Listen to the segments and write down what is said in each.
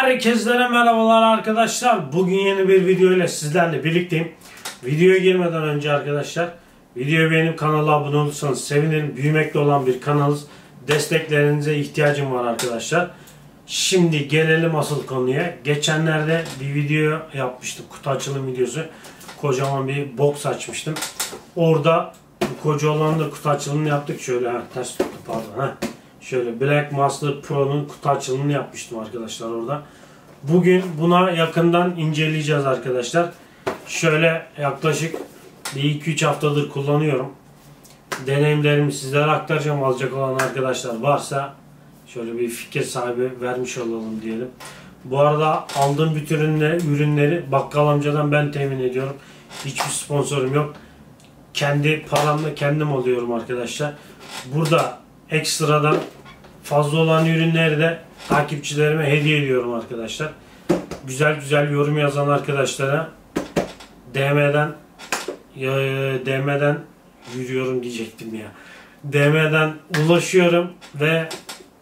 Herkese merhabalar arkadaşlar. Bugün yeni bir video ile sizlerle birlikteyim. Videoya girmeden önce arkadaşlar, videoyu beğenip kanala abone olursanız sevinirim. Büyümekte olan bir kanalız. Desteklerinize ihtiyacım var arkadaşlar. Şimdi gelelim asıl konuya. Geçenlerde bir video yapmıştım. Kutu açılım videosu. Kocaman bir box açmıştım. Orada koca olan da kutu açılımını yaptık. Şöyle ters tuttu pardon. Şöyle Black Master Pro'nun kutu açılımını yapmıştım arkadaşlar orada. Bugün buna yakından inceleyeceğiz arkadaşlar. Şöyle yaklaşık 2-3 haftadır kullanıyorum. Deneyimlerimi sizlere aktaracağım. Alacak olan arkadaşlar varsa şöyle bir fikir sahibi vermiş olalım diyelim. Bu arada aldığım bütün ürünleri bakkal amcadan ben temin ediyorum. Hiçbir sponsorum yok. Kendi paramla kendim alıyorum arkadaşlar. Burada ekstradan fazla olan ürünleri de takipçilerime hediye ediyorum arkadaşlar. Güzel güzel yorum yazan arkadaşlara DM'den yürüyorum diyecektim ya. DM'den ulaşıyorum ve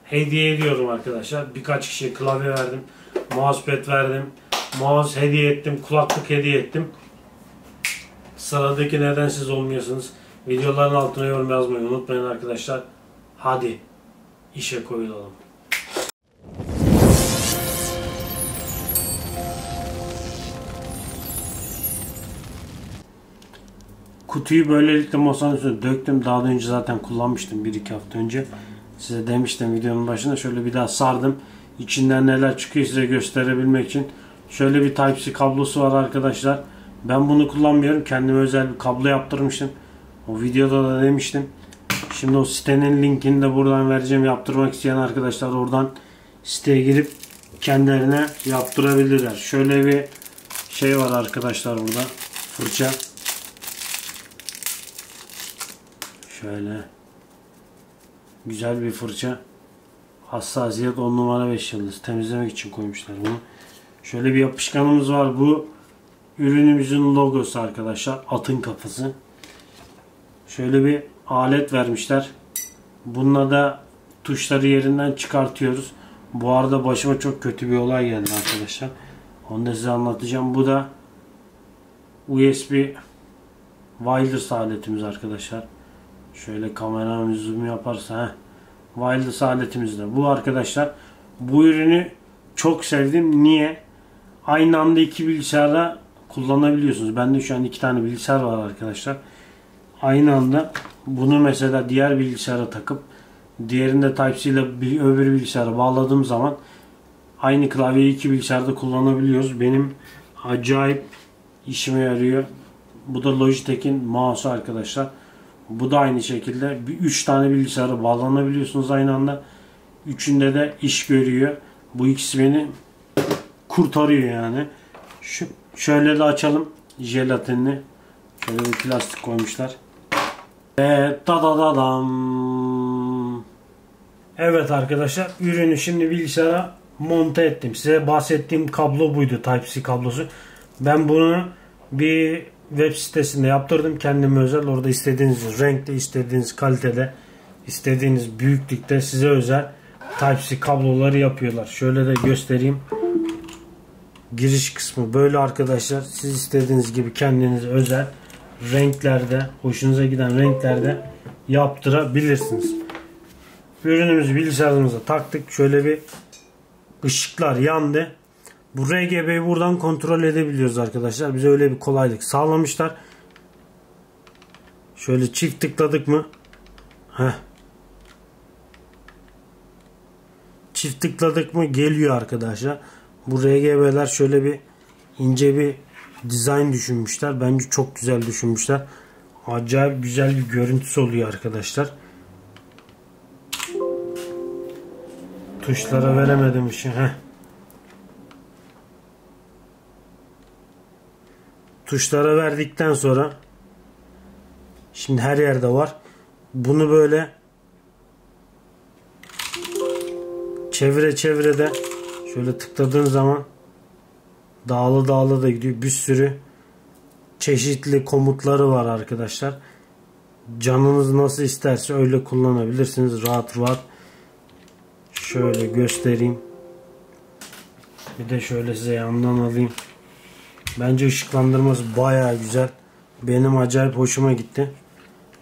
hediye ediyorum arkadaşlar. Birkaç kişiye klavye verdim, mousepad verdim, mouse hediye ettim, kulaklık hediye ettim. Sıradaki neden siz olmuyorsunuz? Videoların altına yorum yazmayı unutmayın arkadaşlar. Hadi işe koyulalım. Kutuyu böylelikle masanın üstüne döktüm. Daha önce zaten kullanmıştım 1-2 hafta önce. Size demiştim videonun başında. Şöyle bir daha sardım. İçinden neler çıkıyor size gösterebilmek için. Şöyle bir Type-C kablosu var arkadaşlar. Ben bunu kullanmıyorum. Kendime özel bir kablo yaptırmıştım. O videoda da demiştim. Şimdi o sitenin linkini de buradan vereceğim. Yaptırmak isteyen arkadaşlar oradan siteye girip kendilerine yaptırabilirler. Şöyle bir şey var arkadaşlar burada. Fırça. Şöyle. Güzel bir fırça. Hassasiyet 10 numara 5 yıldız. Temizlemek için koymuşlar bunu. Şöyle bir yapışkanımız var. Bu ürünümüzün logosu arkadaşlar. Atın kafası. Şöyle bir alet vermişler. Bununla da tuşları yerinden çıkartıyoruz. Bu arada başıma çok kötü bir olay geldi arkadaşlar. Onu da size anlatacağım. Bu da USB wireless aletimiz arkadaşlar. Şöyle kameramız zoom yaparsa wireless aletimiz de bu arkadaşlar. Bu ürünü çok sevdim. Niye? Aynı anda iki bilgisayarda kullanabiliyorsunuz. Bende şu an 2 tane bilgisayar var arkadaşlar. Aynı anda bunu mesela diğer bilgisayara takıp diğerinde Type-C ile öbür bilgisayara bağladığım zaman aynı klavyeyi 2 bilgisayarda kullanabiliyoruz. Benim acayip işime yarıyor. Bu da Logitech'in mouse'u arkadaşlar. Bu da aynı şekilde 3 tane bilgisayara bağlanabiliyorsunuz aynı anda. Üçünde de iş görüyor. Bu ikisi beni kurtarıyor yani. Şöyle de açalım jelatinini. Şöyle bir plastik koymuşlar. Evet arkadaşlar, ürünü şimdi bilgisayara monte ettim. Size bahsettiğim kablo buydu, Type-C kablosu. Ben bunu bir web sitesinde yaptırdım kendime özel. Orada istediğiniz renkte, istediğiniz kalitede, istediğiniz büyüklükte size özel Type-C kabloları yapıyorlar. Şöyle de göstereyim. Giriş kısmı böyle arkadaşlar. Siz istediğiniz gibi kendinize özel renklerde, hoşunuza giden renklerde yaptırabilirsiniz. Ürünümüzü bilgisayarımıza taktık. Şöyle bir ışıklar yandı. Bu RGB'yi buradan kontrol edebiliyoruz arkadaşlar. Bize öyle bir kolaylık sağlamışlar. Şöyle çift tıkladık mı? Çift tıkladık mı geliyor arkadaşlar. Bu RGB'ler şöyle bir ince bir dizayn düşünmüşler. Bence çok güzel düşünmüşler. Acayip güzel bir görüntüsü oluyor arkadaşlar. Tuşlara veremedim işi. Tuşlara verdikten sonra şimdi her yerde var. Bunu böyle çevire çevire de şöyle tıkladığın zaman dağılı da gidiyor. Bir sürü çeşitli komutları var arkadaşlar. Canınız nasıl isterse öyle kullanabilirsiniz. Rahat rahat. Şöyle göstereyim. Bir de şöyle size yandan alayım. Bence ışıklandırması bayağı güzel. Benim acayip hoşuma gitti.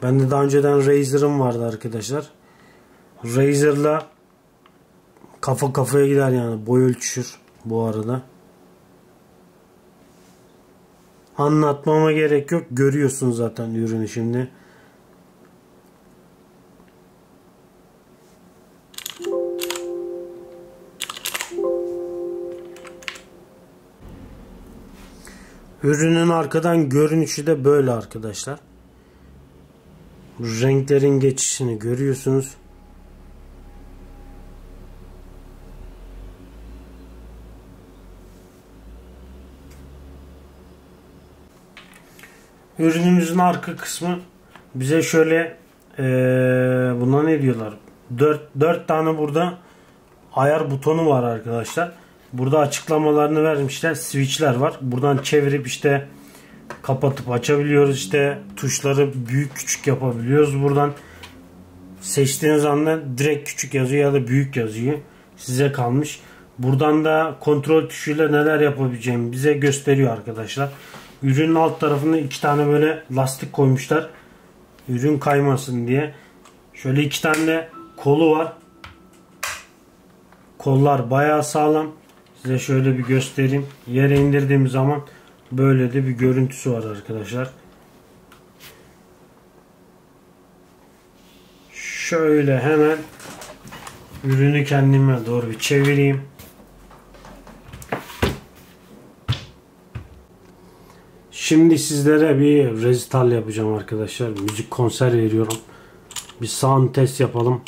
Ben de daha önceden Razer'ım vardı arkadaşlar. Razer'la kafa kafaya gider yani. Boy ölçüşür bu arada. Anlatmama gerek yok. Görüyorsunuz zaten ürünü şimdi. Ürünün arkadan görünüşü de böyle arkadaşlar. Renklerin geçişini görüyorsunuz. Ürünümüzün arka kısmı bize şöyle buna ne diyorlar? 4 tane burada ayar butonu var arkadaşlar. Burada açıklamalarını vermişler. Switchler var. Buradan çevirip işte kapatıp açabiliyoruz. İşte tuşları büyük küçük yapabiliyoruz. Buradan seçtiğiniz anda direkt küçük yazıyor ya da büyük yazıyor. Size kalmış. Buradan da kontrol tuşuyla neler yapabileceğimi bize gösteriyor arkadaşlar. Ürünün alt tarafında 2 tane böyle lastik koymuşlar. Ürün kaymasın diye. Şöyle 2 tane de kolu var. Kollar bayağı sağlam. Size şöyle bir göstereyim. Yere indirdiğim zaman böyle de bir görüntüsü var arkadaşlar. Şöyle hemen ürünü kendime doğru bir çevireyim. Şimdi sizlere bir rezital yapacağım arkadaşlar. Müzik konser veriyorum. Bir sound test yapalım.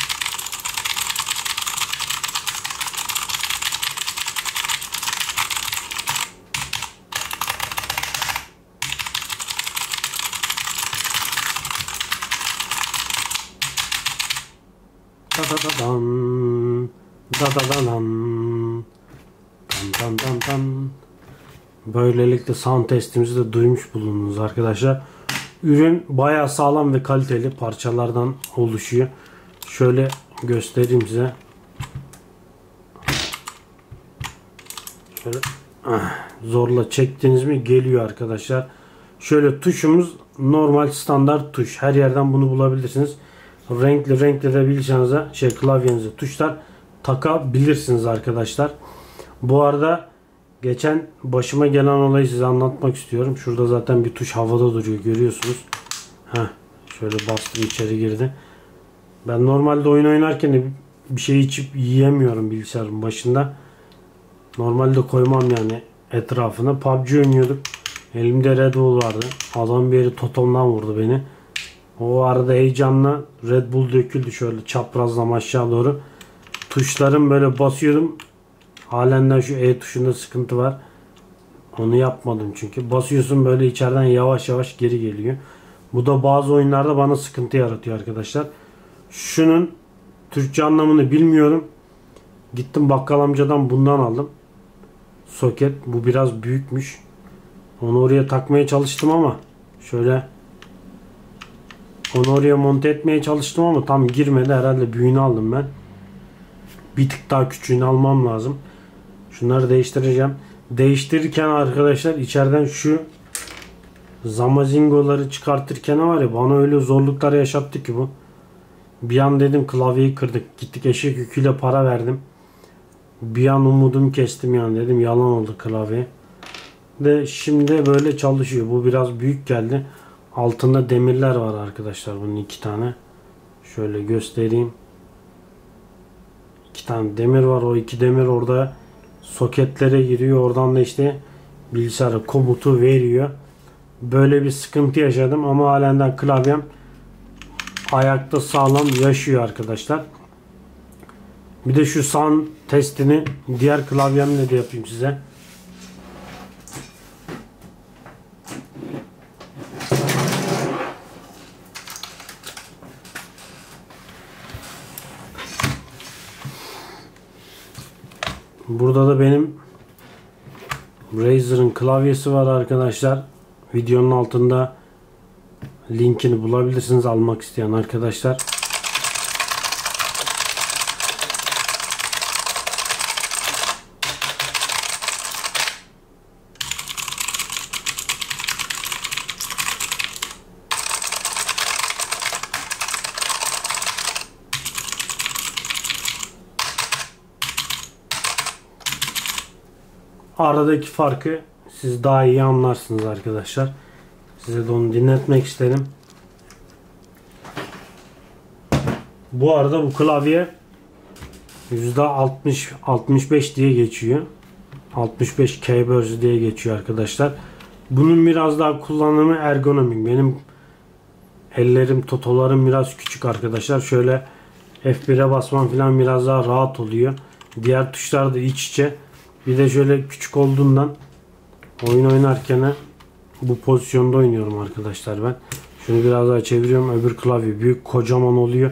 Böylelikle sound testimizi de duymuş bulundunuz arkadaşlar. Ürün bayağı sağlam ve kaliteli parçalardan oluşuyor. Şöyle göstereyim size. Şöyle zorla çektiniz mi geliyor arkadaşlar. Şöyle tuşumuz normal standart tuş. Her yerden bunu bulabilirsiniz. Renkli de bilgisayarınıza klavyenize tuşlar takabilirsiniz arkadaşlar. Bu arada geçen başıma gelen olayı size anlatmak istiyorum. Şurada zaten bir tuş havada duruyor, görüyorsunuz. Şöyle bastım, içeri girdi. Ben normalde oyun oynarken de bir şey içip yiyemiyorum bilgisayarın başında. Normalde koymam yani etrafına. PUBG oynuyorduk. Elimde Red Bull vardı. Adam bir yeri totomdan vurdu beni. O arada heyecanla Red Bull döküldü şöyle çaprazdan aşağı doğru. Tuşlarım böyle basıyordum. Halen de şu E tuşunda sıkıntı var. Onu yapmadım çünkü. Basıyorsun böyle içeriden yavaş yavaş geri geliyor. Bu da bazı oyunlarda bana sıkıntı yaratıyor arkadaşlar. Şunun Türkçe anlamını bilmiyorum. Gittim bakkal amcadan bundan aldım. Soket. Bu biraz büyükmüş. Onu oraya takmaya çalıştım ama şöyle onu oraya monte etmeye çalıştım ama tam girmedi. Herhalde büyüğünü aldım ben. Bir tık daha küçüğünü almam lazım. Şunları değiştireceğim. Değiştirirken arkadaşlar içeriden şu zamazingoları çıkartırken var ya, bana öyle zorluklar yaşattı ki bu. Bir an dedim klavyeyi kırdık. Gittik eşek yüküyle para verdim. Bir an umudumu kestim yani, dedim yalan oldu klavye. De şimdi böyle çalışıyor. Bu biraz büyük geldi. Altında demirler var arkadaşlar, bunun 2 tane. Şöyle göstereyim. 2 tane demir var. O 2 demir orada soketlere giriyor. Oradan da işte bilgisayara komutu veriyor. Böyle bir sıkıntı yaşadım ama halen klavyem ayakta sağlam yaşıyor arkadaşlar. Bir de şu sound testini diğer klavyemle de yapayım size. Burada da benim Razer'ın klavyesi var arkadaşlar. Videonun altında linkini bulabilirsiniz almak isteyen arkadaşlar. aradaki farkı siz daha iyi anlarsınız arkadaşlar. Size de onu dinletmek istedim. Bu arada bu klavye %60-65 diye geçiyor. 65 kHz diye geçiyor arkadaşlar. Bunun biraz daha kullanımı ergonomik. Benim ellerim, totolarım biraz küçük arkadaşlar. Şöyle F1'e basmam falan biraz daha rahat oluyor. Diğer tuşlar da iç içe. Bir de şöyle küçük olduğundan oyun oynarken bu pozisyonda oynuyorum arkadaşlar ben. Şunu biraz daha çeviriyorum. Öbür klavye büyük, kocaman oluyor.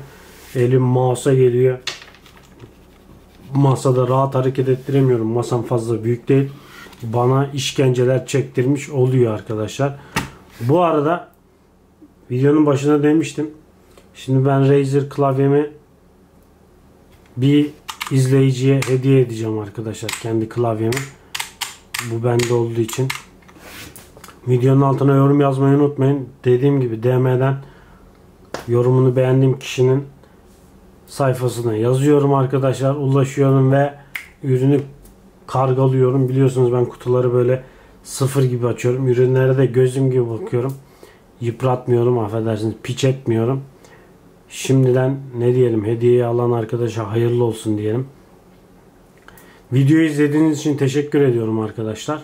Elim mouse'a geliyor. Masada rahat hareket ettiremiyorum. Masam fazla büyük değil. Bana işkenceler çektirmiş oluyor arkadaşlar. Bu arada videonun başında demiştim. Şimdi ben Razer klavyemi bir izleyiciye hediye edeceğim arkadaşlar. Kendi klavyemi. Bu bende olduğu için. Videonun altına yorum yazmayı unutmayın. Dediğim gibi DM'den yorumunu beğendiğim kişinin sayfasına yazıyorum arkadaşlar. Ulaşıyorum ve ürünü kargalıyorum. Biliyorsunuz ben kutuları böyle sıfır gibi açıyorum. Ürünlere de gözüm gibi bakıyorum. Yıpratmıyorum, affedersiniz. Piç etmiyorum. Şimdiden ne diyelim, hediyeyi alan arkadaşa hayırlı olsun diyelim. Videoyu izlediğiniz için teşekkür ediyorum arkadaşlar.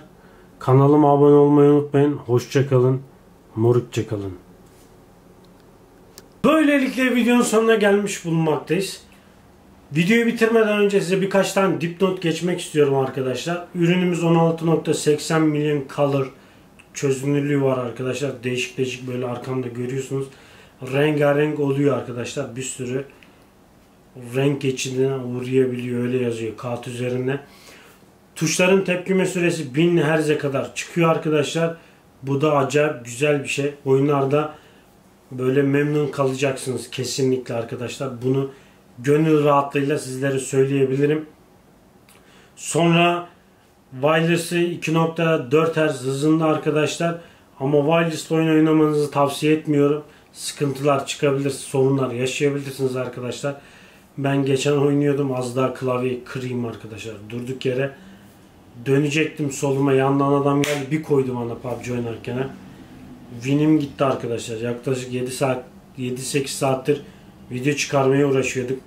Kanalıma abone olmayı unutmayın. Hoşça kalın. Morukça kalın. Böylelikle videonun sonuna gelmiş bulunmaktayız. Videoyu bitirmeden önce size birkaç tane dipnot geçmek istiyorum arkadaşlar. Ürünümüz 16.80 million color çözünürlüğü var arkadaşlar. Değişik değişik böyle arkamda görüyorsunuz. Rengarenk oluyor arkadaşlar. Bir sürü renk geçidine uğrayabiliyor. Öyle yazıyor kağıt üzerinde. Tuşların tepkime süresi 1000 Hz'e kadar çıkıyor arkadaşlar. Bu da acayip güzel bir şey. Oyunlarda böyle memnun kalacaksınız kesinlikle arkadaşlar. Bunu gönül rahatlığıyla sizlere söyleyebilirim. Sonra wireless'ı 2.4 Hz hızında arkadaşlar. Ama wireless oyun oynamanızı tavsiye etmiyorum. Sıkıntılar çıkabilir, sorunlar yaşayabilirsiniz arkadaşlar. Ben geçen oynuyordum, az daha klavyeyi kırayım arkadaşlar. Durduk yere dönecektim soluma, yandan adam geldi bir koydu bana PUBG oynarken. Win'im gitti arkadaşlar. Yaklaşık 7-8 saattir video çıkarmaya uğraşıyorduk.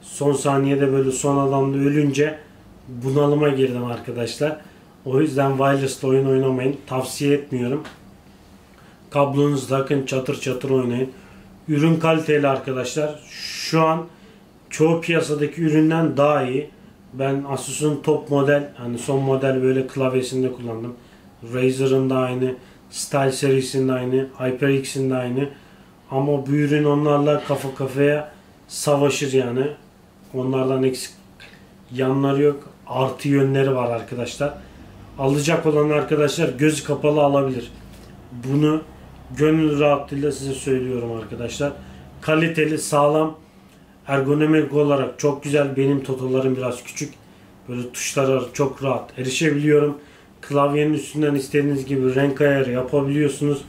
Son saniyede böyle son adamda ölünce bunalıma girdim arkadaşlar. O yüzden wireless oyun oynamayın. Tavsiye etmiyorum. Kablonuzu takın, çatır çatır oynayın. Ürün kaliteli arkadaşlar. Şu an çoğu piyasadaki üründen daha iyi. Ben Asus'un top model, hani son model böyle klavyesinde kullandım. Razer'ın da aynı, Style serisinin de aynı, HyperX'in de aynı. Ama bu ürün onlarla kafa kafaya savaşır yani. Onlardan eksik yanları yok. Artı yönleri var arkadaşlar. Alacak olan arkadaşlar gözü kapalı alabilir. Bunu gönül rahatlığıyla size söylüyorum arkadaşlar. Kaliteli, sağlam, ergonomik olarak çok güzel. Benim totolarım biraz küçük. Böyle tuşlara çok rahat erişebiliyorum. Klavyenin üstünden istediğiniz gibi renk ayarı yapabiliyorsunuz.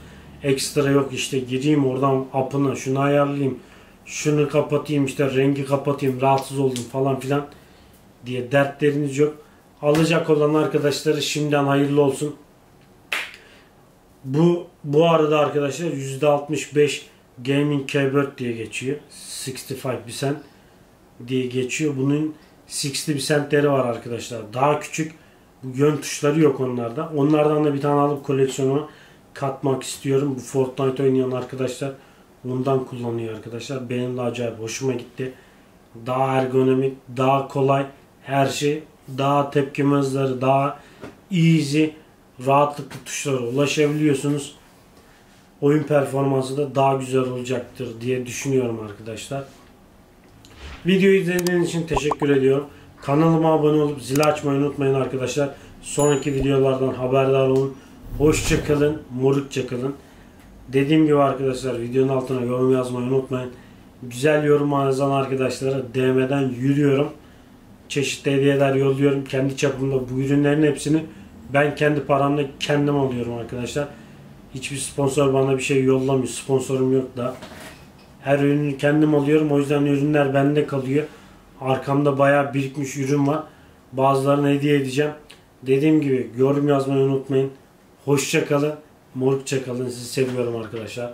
Ekstra yok işte gireyim oradan apına şunu ayarlayayım. Şunu kapatayım, işte rengi kapatayım, rahatsız oldum falan filan diye dertleriniz yok. Alacak olan arkadaşları şimdiden hayırlı olsun. Bu arada arkadaşlar %65 Gaming Keyboard diye geçiyor. 65% diye geçiyor. Bunun 60%'leri var arkadaşlar. Daha küçük yön tuşları yok onlarda. Onlardan da bir tane alıp koleksiyona katmak istiyorum. Bu Fortnite oynayan arkadaşlar bundan kullanıyor arkadaşlar. Benim de acayip hoşuma gitti. Daha ergonomik, daha kolay her şey. Daha tepkime hızları, daha easy, rahatlıkla tuşlara ulaşabiliyorsunuz. Oyun performansı da daha güzel olacaktır diye düşünüyorum arkadaşlar. Videoyu izlediğiniz için teşekkür ediyorum. Kanalıma abone olup zili açmayı unutmayın arkadaşlar. Sonraki videolardan haberdar olun. Hoşça kalın, morukça kalın. Dediğim gibi arkadaşlar videonun altına yorum yazmayı unutmayın. Güzel yorum yazan arkadaşlara DM'den yürüyorum. Çeşitli hediyeler yolluyorum. Kendi çapımda bu ürünlerin hepsini ben kendi paramla kendim alıyorum arkadaşlar. Hiçbir sponsor bana bir şey yollamıyor. Sponsorum yok da. Her ürünü kendim alıyorum. O yüzden ürünler bende kalıyor. Arkamda bayağı birikmiş ürün var. Bazılarını hediye edeceğim. Dediğim gibi yorum yazmayı unutmayın. Hoşça kalın. Morukça kalın. Sizi seviyorum arkadaşlar.